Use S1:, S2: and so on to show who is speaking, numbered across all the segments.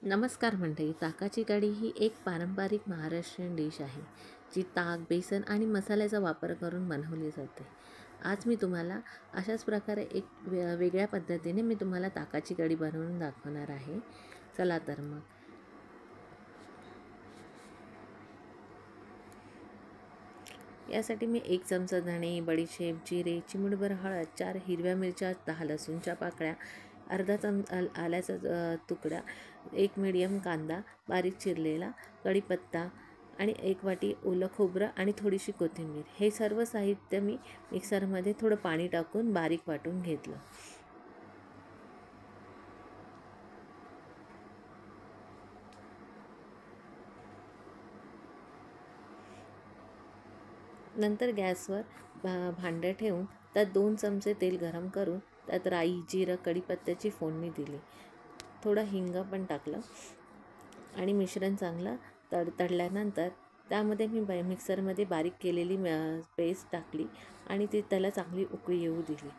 S1: नमस्कार मंडळी. ताकाची कढी ही एक पारंपरिक महाराष्ट्रीयन डिश आहे, जी ताक, बेसन आणि मसाल्याचा वापर करून बनवली जाते. आज मी तुम्हाला अशाच प्रकारे एक वेगळ्या पद्धतीने मी तुम्हाला ताकाची कढी बनवून दाखवणार आहे. चला तर मग. यासाठी मी 1 चमचा धणे, बडीशेप, जिरे, चिमूटभर हळद, 4 हिरव्या मिरच्या, 10 लसूणच्या पाकळ्या, अर्धा आल्याचा तुकडा, 1 मीडियम कांदा बारीक चिरलेला, कढीपत्ता आणि 1 वाटी ओलं खोबरं आणि थोडीशी कोथिंबीर. हे सर्व साहित्य मी मिक्सरमध्ये थोडं पाणी टाकून बारीक वाटून घेतलं. नंतर गॅसवर भांडं ठेवून त्यात 2 चमचे तेल गरम करून त्यात राई, जिरं, कढीपत्त्याची फोडणी दिली. थोडं हिंग पण टाकलं आणि मिश्रण चांगलं तडल्यानंतर त्यामध्ये मी मिक्सरमध्ये बारीक केलेली पेस्ट टाकली आणि त्याला चांगली उकळी येऊ दिली.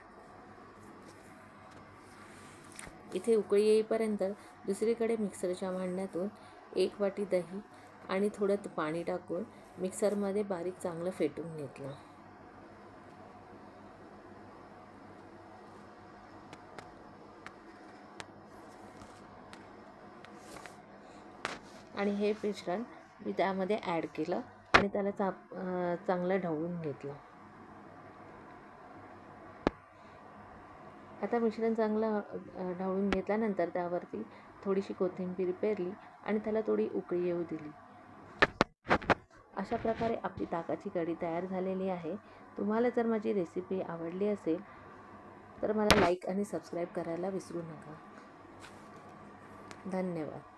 S1: इथे उकळी येईपर्यंत दुसरीकडे मिक्सरच्या भांड्यातून 1 वाटी दही आणि थोडं पाणी टाकून मिक्सरमध्ये बारीक चांगलं फेटून घेतलं. आणि हे मिश्रण मी त्यामध्ये ॲड केलं आणि त्याला चांगलं ढवळून घेतलं. आता मिश्रण चांगलं ढवळून घेतल्यानंतर त्यावरती थोडीशी कोथिंबीर पेरली आणि त्याला थोडी उकळी येऊ दिली. अशा प्रकारे आपली ताकाची कढी तयार झालेली आहे. तुम्हाला जर माझी रेसिपी आवडली असेल तर मला लाईक आणि सबस्क्राईब करायला विसरू नका. धन्यवाद.